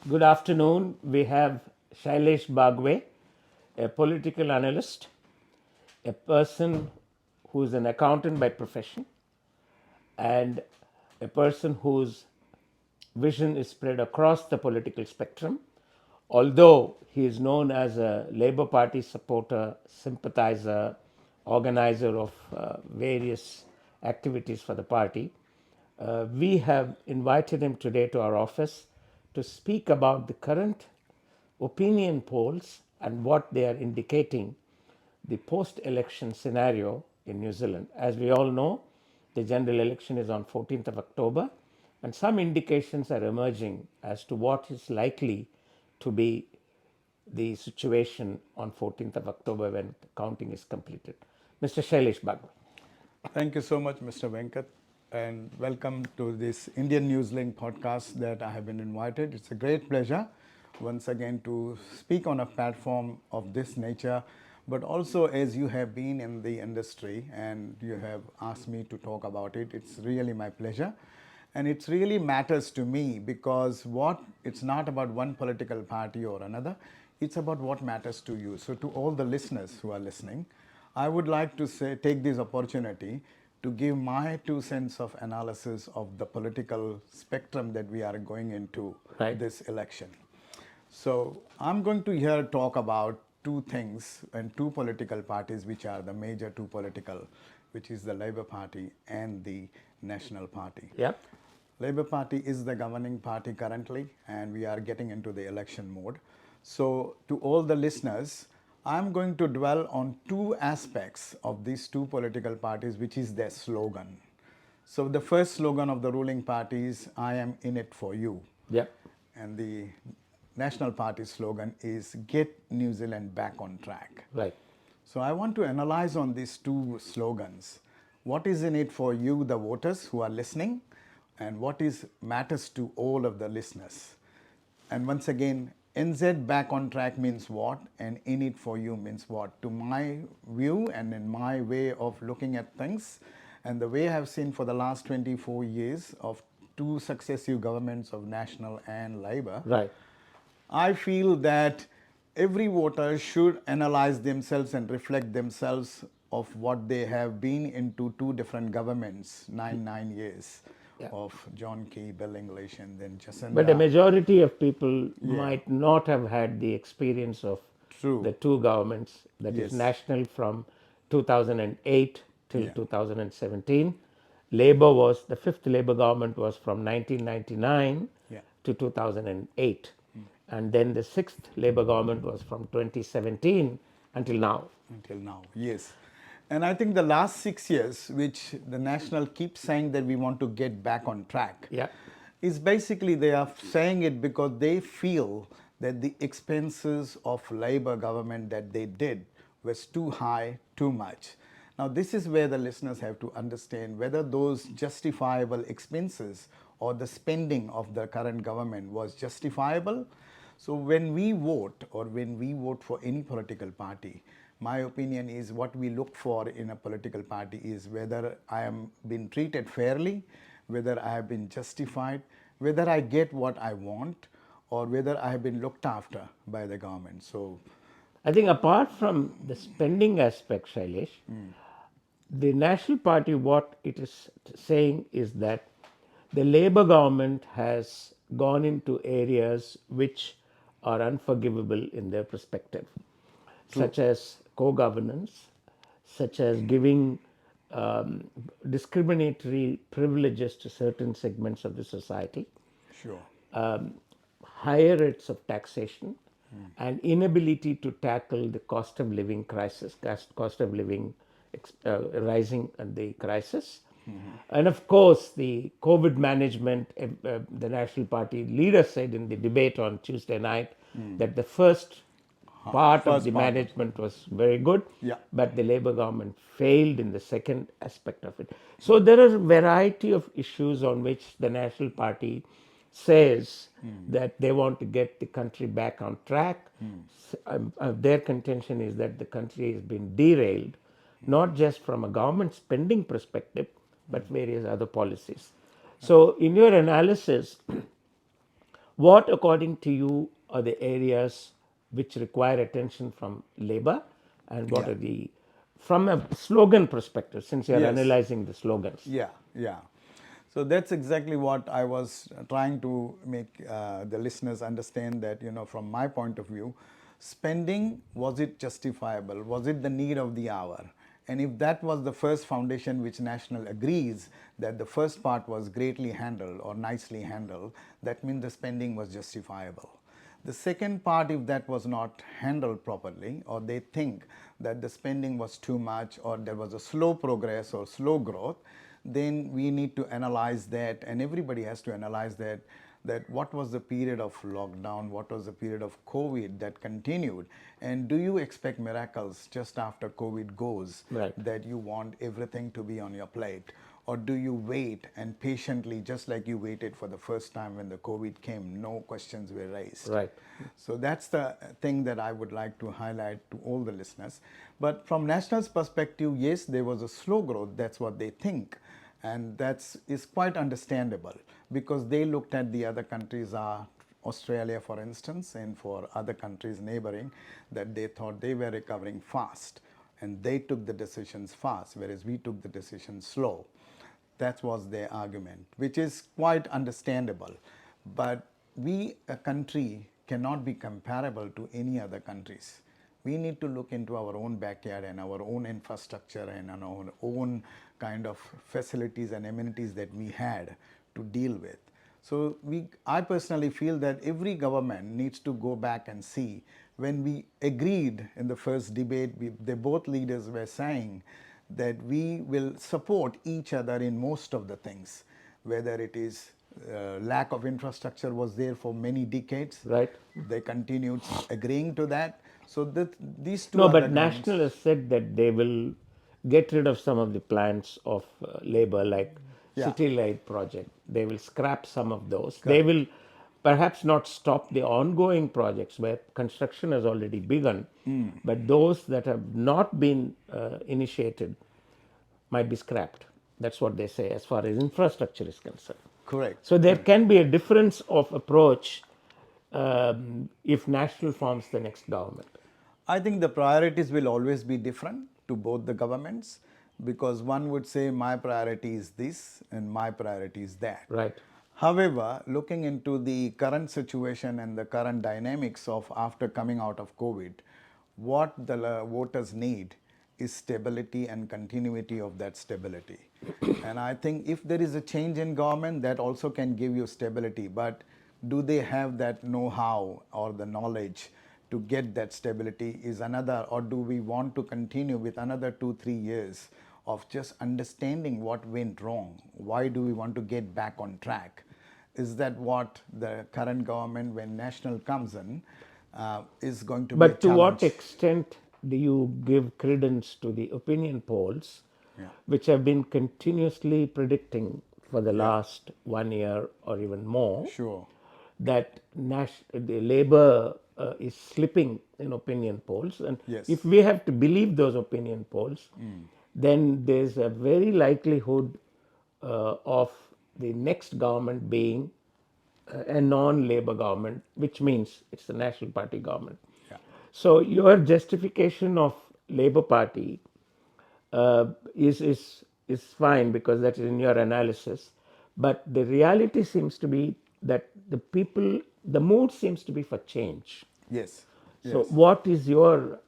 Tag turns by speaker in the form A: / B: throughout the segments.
A: Good afternoon. We have Shailesh Bagwe, a political analyst, a person who is an accountant by profession, and a person whose vision is spread across the political spectrum. Although he is known as a Labour Party supporter, sympathizer, organizer of various activities for the party, we have invited him today to our office to speak about the current opinion polls and what they are indicating the post-election scenario in New Zealand. As we all know, the general election is on 14th of October, and some indications are emerging as to what is likely to be the situation on 14th of October when counting is completed. Mr. Shailesh Bagwe.
B: Thank you so much, Mr. Venkat, and welcome to this Indian Newslink podcast that I have been invited. It's a great pleasure once again to speak on a platform of this nature, but also as you have been in the industry and you have asked me to talk about it, it's really my pleasure. And it really matters to me because it's not about one political party or another, it's about what matters to you. So to all the listeners who are listening, I would like to take this opportunity to give my 2 cents of analysis of the political spectrum that we are going into this election. So I'm going to here talk about two things and two political parties which are the major two political, which is the Labour Party and the National Party.
A: Yep.
B: Labour Party is the governing party currently, and we are getting into the election mode. So to all the listeners, I'm going to dwell on two aspects of these two political parties, which is their slogan. So the first slogan of the ruling party is, I am in it for you.
A: Yep.
B: And the National Party slogan is, get New Zealand back on track.
A: Right.
B: So I want to analyze on these two slogans. What is in it for you, the voters who are listening, and what matters to all of the listeners. And once again, NZ back on track means what, and in it for you means what. To my view and in my way of looking at things, and the way I have seen for the last 24 years of two successive governments of National and Labour,
A: Right.
B: I feel that every voter should analyze themselves and reflect themselves of what they have been into two different governments, 9 years. Yeah. Of John Key, Bill English, and then Jacinda.
A: But a majority of people might not have had the experience of the two governments, that is National from 2008 till 2017. Labour was, the fifth Labour government was from 1999 to 2008. And then the sixth Labour government was from 2017 until now.
B: Until now, yes. And I think the last 6 years, which the National keeps saying that we want to get back on track, is basically they are saying it because they feel that the expenses of Labour government that they did was too high, too much. Now this is where the listeners have to understand whether those justifiable expenses or the spending of the current government was justifiable. So when we vote or when we vote for any political party, my opinion is what we look for in a political party is whether I am being treated fairly, whether I have been justified, whether I get what I want, or whether I have been looked after by the government. So
A: I think apart from the spending aspect, Shailesh, the National Party, what it is saying is that the Labour government has gone into areas which are unforgivable in their perspective, such as co-governance, such as giving discriminatory privileges to certain segments of the society, higher rates of taxation, and inability to tackle the cost of living crisis, cost of living rising and the crisis. And of course, the COVID management, the National Party leader said in the debate on Tuesday night that the first part of the management was very good, but the Labour government failed in the second aspect of it. So there are a variety of issues on which the National Party says that they want to get the country back on track. Their contention is that the country has been derailed, not just from a government spending perspective, but various other policies. So in your analysis, What, according to you, are the areas which require attention from labor, and what
B: Yeah.
A: are the, from a slogan perspective, since you're
B: Yes.
A: analyzing the slogans?
B: Yeah, yeah. So that's exactly what I was trying to make the listeners understand, that, from my point of view, spending, was it justifiable? Was it the need of the hour? And if that was the first foundation which National agrees that the first part was greatly handled or nicely handled, that means the spending was justifiable. The second part, if that was not handled properly, or they think that the spending was too much, or there was a slow progress or slow growth, then we need to analyze that, and everybody has to analyze that what was the period of lockdown, what was the period of COVID that continued, and do you expect miracles just after COVID goes,
A: Right.
B: that you want everything to be on your plate? Or do you wait and patiently, just like you waited for the first time when the COVID came, no questions were raised?
A: Right.
B: So that's the thing that I would like to highlight to all the listeners. But from National's perspective, yes, there was a slow growth. That's what they think. And that is quite understandable, because they looked at the other countries, Australia, for instance, and for other countries neighboring, that they thought they were recovering fast. And they took the decisions fast, whereas we took the decisions slow. That was their argument, which is quite understandable. But we, a country, cannot be comparable to any other countries. We need to look into our own backyard and our own infrastructure and our own kind of facilities and amenities that we had to deal with. So I personally feel that every government needs to go back and see, when we agreed in the first debate, the both leaders were saying that we will support each other in most of the things, whether it is lack of infrastructure was there for many decades.
A: Right.
B: They continued agreeing to that. So these two
A: No,
B: other
A: but
B: governments.
A: National has said that they will get rid of some of the plans of labor, like
B: Yeah.
A: City Light project. They will scrap some of those. They
B: Correct.
A: will perhaps not stop the ongoing projects where construction has already begun, but those that have not been initiated might be scrapped. That's what they say as far as infrastructure is concerned.
B: Correct.
A: So there
B: Correct.
A: can be a difference of approach if National forms the next government.
B: I think the priorities will always be different to both the governments, because one would say my priority is this and my priority is that.
A: Right.
B: However, looking into the current situation and the current dynamics of after coming out of COVID, what the voters need is stability and continuity of that stability. And I think if there is a change in government, that also can give you stability. But do they have that know-how or the knowledge to get that stability is another, or do we want to continue with another 2-3 years of just understanding what went wrong? Why do we want to get back on track? Is that what the current government, when National comes in, is going to be a
A: But to what
B: challenge?
A: extent do you give credence to the opinion polls,
B: Yeah.
A: which have been continuously predicting for the
B: Yeah.
A: last 1 year or even more
B: Sure.
A: that the labor is slipping in opinion polls? And if
B: Yes.
A: we have to believe those opinion polls, then there's a very likelihood of the next government being a non-labor government, which means it's the National Party government.
B: Yeah.
A: So your justification of Labor Party is fine because that is in your analysis, but the reality seems to be that the mood seems to be for change.
B: Yes.
A: So,
B: Yes.
A: what is your?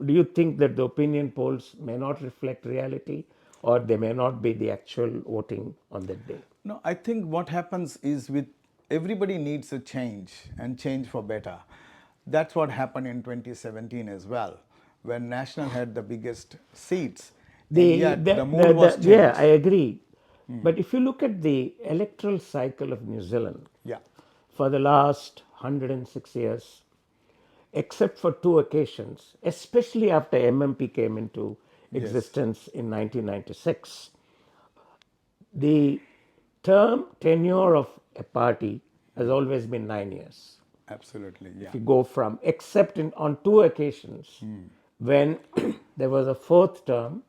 A: Do you think that the opinion polls may not reflect reality, or they may not be the actual voting on that day?
B: No, I think what happens is, with everybody needs a change and change for better. That's what happened in 2017 as well, when National had the biggest seats, and yet the mood was
A: Yeah, I
B: changed.
A: agree. But if you look at the electoral cycle of New Zealand
B: Yeah.
A: for the last 106 years, except for two occasions, especially after MMP came into
B: Yes.
A: existence in 1996, the term tenure of a party has always been 9 years.
B: Absolutely.
A: If
B: Yeah.
A: you go from, except on two occasions when there was a fourth term,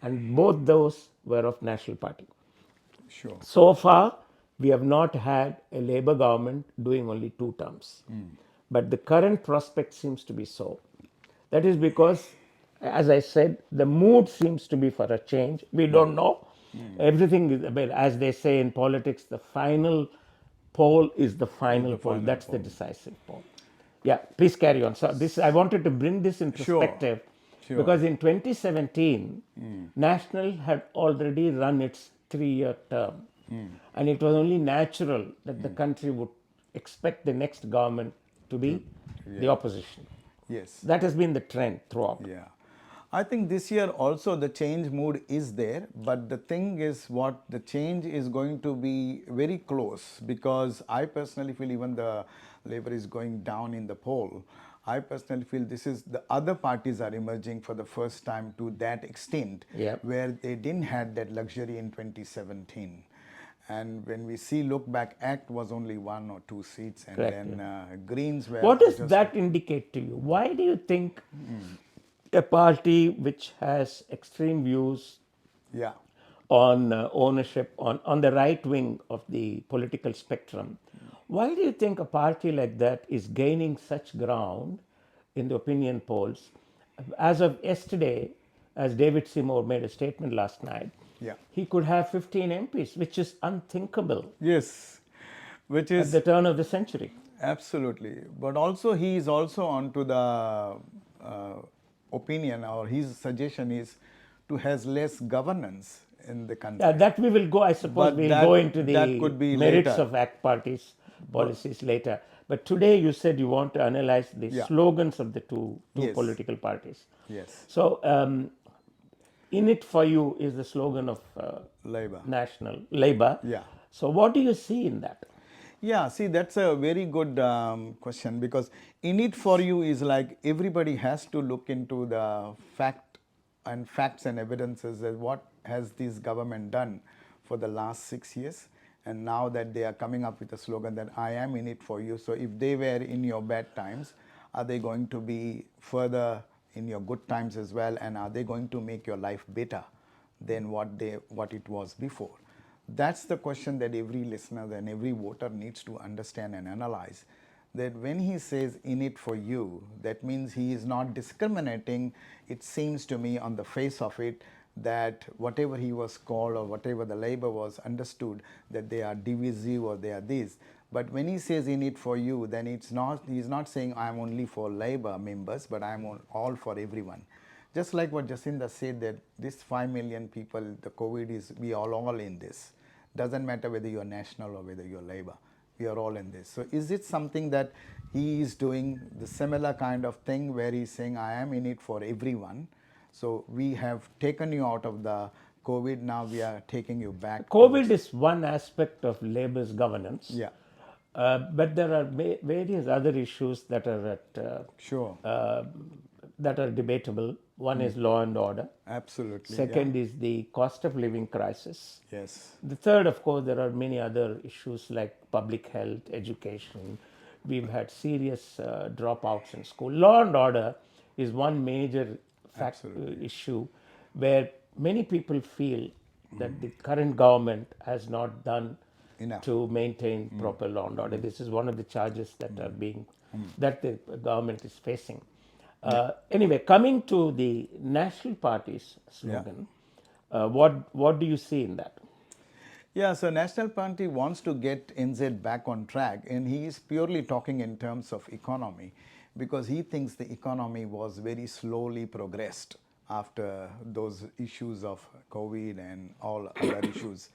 A: and both those were of National Party.
B: Sure.
A: So far, we have not had a Labour government doing only 2 terms. But the current prospect seems to be so. That is because, as I said, the mood seems to be for a change. We don't know. Everything is, well, as they say in politics, the final poll is the final
B: the
A: poll.
B: final
A: That's the
B: poll.
A: decisive poll. Yeah, please carry on. So this, I wanted to bring this in
B: Sure,
A: perspective
B: sure.
A: because in 2017, National had already run its 3-year term. And it was only natural that the country would expect the next government to be the
B: Yeah.
A: opposition.
B: Yes.
A: That has been the trend throughout.
B: Yeah. I think this year also the change mood is there, but the thing is what the change is going to be very close, because I personally feel even the Labour is going down in the poll. I personally feel this is the other parties are emerging for the first time to that extent,
A: Yeah.
B: where they didn't had that luxury in 2017. And when we see look back, ACT was only 1 or 2 seats, and
A: Correct.
B: then Greens were
A: What does
B: just
A: that indicate to you? Why do you think a party which has extreme views
B: yeah.
A: on ownership on the right wing of the political spectrum, why do you think a party like that is gaining such ground in the opinion polls? As of yesterday, as David Seymour made a statement last night,
B: Yeah.
A: he could have 15 MPs, which is unthinkable
B: Yes, which
A: at the
B: is
A: turn of the century.
B: absolutely. But also he is also on to the opinion, or his suggestion is to has less governance in the
A: Yeah,
B: country.
A: that we will go, I suppose,
B: But
A: we'll go into
B: that
A: the
B: could be
A: merits
B: later.
A: of ACT parties' policies later. But today you said you want to analyze the
B: Yeah.
A: slogans of the two
B: Yes.
A: political parties.
B: Yes.
A: So, in it for you is the slogan of
B: Labour.
A: National Labour.
B: Yeah.
A: So, what do you see in that?
B: Yeah, see, that's a very good question, because in it for you is like everybody has to look into the facts and evidences that what has this government done for the last 6 years, and now that they are coming up with a slogan that I am in it for you. So if they were in your bad times, are they going to be further in your good times as well, and are they going to make your life better than what it was before? That's the question that every listener and every voter needs to understand and analyze. That when he says in it for you, that means he is not discriminating, it seems to me on the face of it, that whatever he was called or whatever the Labour was understood, that they are divisive or they are this. But when he says in it for you, then he's not saying I am only for Labour members, but I am all for everyone. Just like what Jacinda said, that this 5 million people, the COVID is, we are all in this. Doesn't matter whether you're National or whether you're Labour. We are all in this. So is it something that he is doing the similar kind of thing where he's saying, I am in it for everyone. So we have taken you out of the COVID, now we are taking you back.
A: COVID is one aspect of Labour's governance.
B: Yeah.
A: But there are various other issues that are
B: Sure.
A: that are debatable. One is law and order.
B: Absolutely.
A: Second is the cost of living crisis.
B: Yeah. Yes.
A: The third, of course, there are many other issues like public health, education. We've had serious dropouts in school. Law and order is one major issue where many people feel that the current government has not done
B: Enough.
A: to maintain proper law and order. This is one of the charges that are that the government is facing. Anyway, coming to the National Party's slogan, what do you see in that?
B: Yeah, so National Party wants to get NZ back on track, and he is purely talking in terms of economy, because he thinks the economy was very slowly progressed after those issues of COVID and all other issues.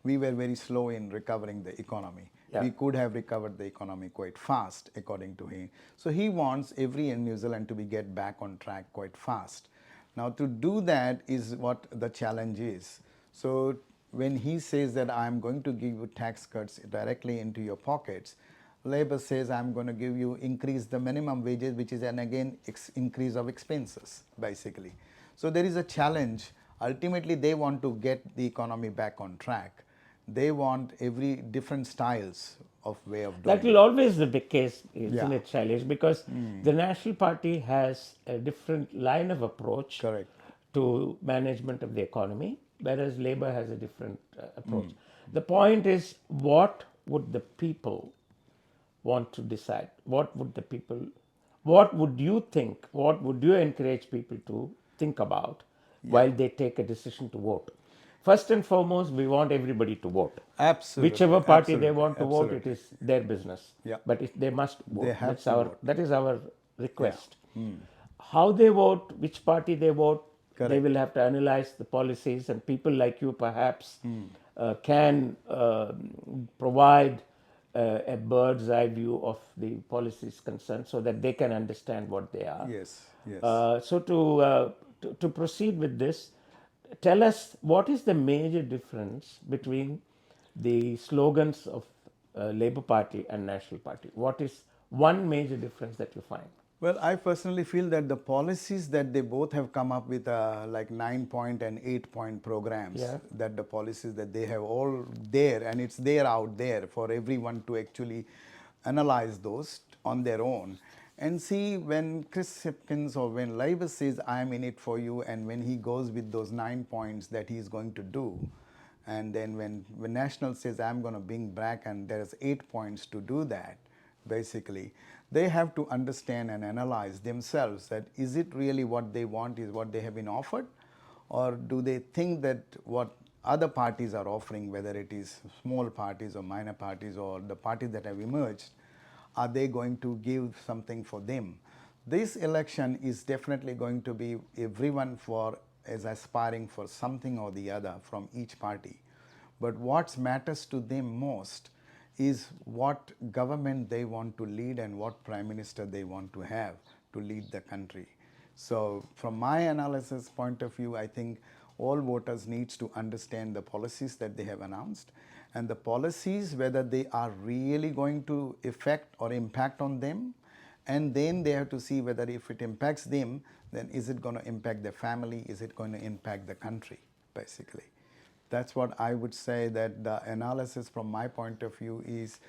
B: We were very slow in recovering the economy.
A: Yeah.
B: We could have recovered the economy quite fast, according to him. So he wants every in New Zealand to be get back on track quite fast. Now, to do that is what the challenge is. So when he says that I'm going to give you tax cuts directly into your pockets, Labour says I'm going to give you increase the minimum wages, which is an again increase of expenses, basically. So there is a challenge. Ultimately, they want to get the economy back on track. They want every different styles of way of doing
A: That will
B: it.
A: always be the case, isn't
B: Yeah.
A: it, Shailesh? Because the National Party has a different line of approach
B: Correct.
A: to management of the economy, whereas Labour has a different approach. The point is, what would the people want to decide? What would you think, what would you encourage people to think about while they take a decision to vote? First and foremost, we want everybody to vote.
B: Absolutely,
A: Whichever party they
B: absolutely,
A: want to vote, it
B: absolutely.
A: is their business.
B: Yeah.
A: But they must
B: They
A: vote.
B: have to vote.
A: That is our
B: Yeah.
A: request. How they vote, which party they vote, they
B: Correct.
A: will have to analyze the policies, and people like you perhaps can provide a bird's eye view of the policies concerned so that they can understand what they are.
B: Yes, yes.
A: To proceed with this, tell us what is the major difference between the slogans of Labour Party and National Party? What is one major difference that you find?
B: Well, I personally feel that the policies that they both have come up with, like 9-point and 8-point programs,
A: Yeah.
B: that the policies that they have all there, and it's there out there for everyone to actually analyze those on their own. And see, when Chris Hipkins or when Labour says, I am in it for you, and when he goes with those 9 points that he's going to do, and then when National says, I'm going to bring back, and there's 8 points to do that, basically, they have to understand and analyze themselves that is it really what they want is what they have been offered, or do they think that what other parties are offering, whether it is small parties or minor parties or the parties that have emerged, are they going to give something for them? This election is definitely going to be everyone is aspiring for something or the other from each party. But what matters to them most is what government they want to lead and what prime minister they want to have to lead the country. So from my analysis point of view, I think all voters needs to understand the policies that they have announced, and the policies whether they are really going to affect or impact on them, and then they have to see whether if it impacts them, then is it going to impact their family, is it going to impact the country, basically. That's what I would say, that the analysis from my point of view is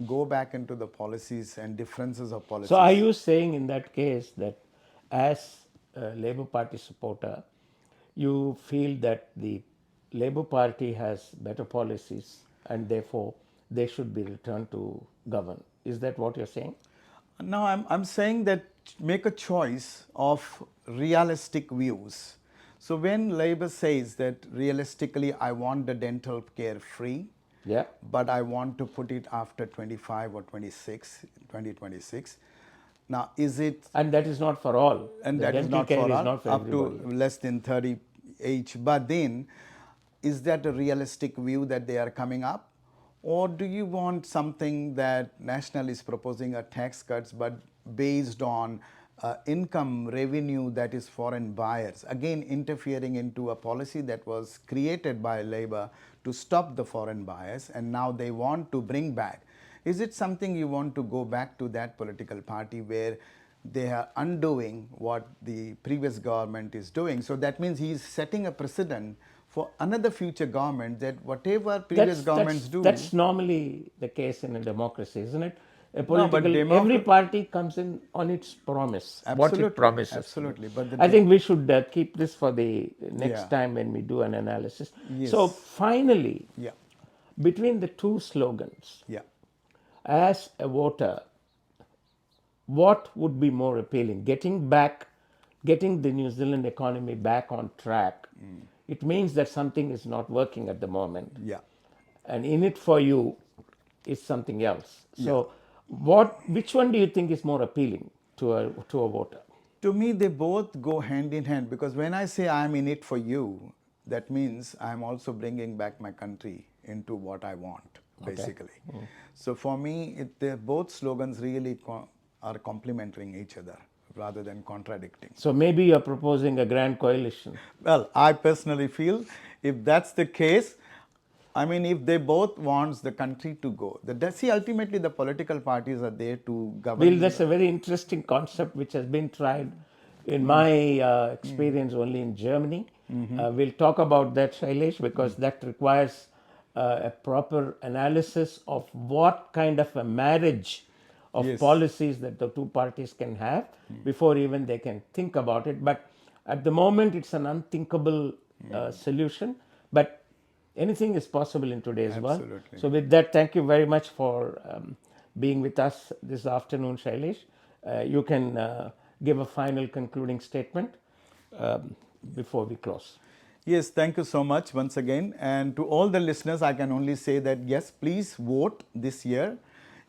B: go back into the policies and differences of policies.
A: So, are you saying in that case that as a Labour Party supporter, you feel that the Labour Party has better policies and therefore they should be returned to govern? Is that what you're saying?
B: No, I'm saying that make a choice of realistic views. So when Labour says that realistically I want the dental care free,
A: Yeah.
B: but I want to put it after 25 or 2026. Now, is it...
A: And that is not for all.
B: And
A: the
B: that is
A: dental
B: not
A: care
B: for
A: is
B: all,
A: not for
B: up
A: everybody.
B: to less than 30 each. But then, is that a realistic view that they are coming up? Or do you want something that National is proposing a tax cuts, but based on income revenue that is foreign buyers, again interfering into a policy that was created by Labour to stop the foreign buyers, and now they want to bring back. Is it something you want to go back to that political party where they are undoing what the previous government is doing? So that means he is setting a precedent for another future government that whatever previous governments do.
A: That's normally the case in a democracy, isn't it?
B: No, but
A: Every party comes in on its promise, what
B: Absolutely,
A: it promises.
B: absolutely. But
A: I think we should keep this for the next
B: Yeah.
A: time when we do an analysis.
B: Yes.
A: So finally,
B: Yeah,
A: between the two slogans,
B: yeah.
A: as a voter, what would be more appealing? Getting the New Zealand economy back on track. It means that something is not working at the moment.
B: Yeah.
A: And in it for you is something else. So, which one do you think is more appealing to a voter?
B: To me, they both go hand in hand, because when I say I'm in it for you, that means I'm also bringing back my country into what I want, basically. So for me, both slogans really are complementing each other rather than contradicting.
A: So maybe you're proposing a grand coalition.
B: Well, I personally feel if that's the case, I mean, if they both want the country to go, see, ultimately the political parties are there to govern.
A: Well, that's a very interesting concept which has been tried, in my experience, only in Germany. We'll talk about that, Shailesh, because that requires a proper analysis of what kind of a marriage of
B: Yes.
A: policies that the two parties can have before even they can think about it. But at the moment, it's an unthinkable solution. But anything is possible in today's world.
B: Absolutely.
A: So with that, thank you very much for being with us this afternoon, Shailesh. You can give a final concluding statement before we close.
B: Yes, thank you so much once again. And to all the listeners, I can only say that yes, please vote this year,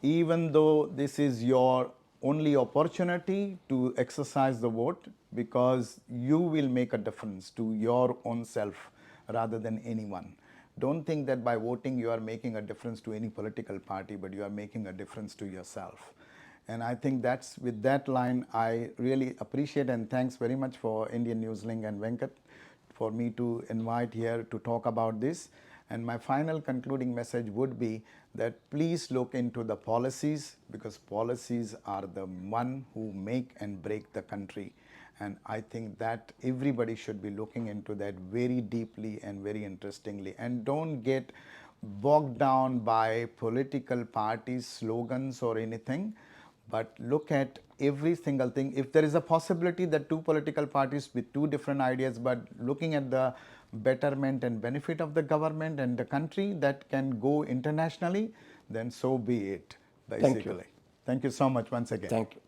B: even though this is your only opportunity to exercise the vote, because you will make a difference to your own self rather than anyone. Don't think that by voting you are making a difference to any political party, but you are making a difference to yourself. And I think that's with that line, I really appreciate and thanks very much for Indian Newslink and Venkat for me to invite here to talk about this. And my final concluding message would be that please look into the policies, because policies are the one who make and break the country. And I think that everybody should be looking into that very deeply and very interestingly. And don't get bogged down by political parties' slogans or anything, but look at every single thing. If there is a possibility that two political parties with two different ideas, but looking at the betterment and benefit of the government and the country that can go internationally, then so be it, basically.
A: Thank you.
B: Thank you so much once again.
A: Thank you.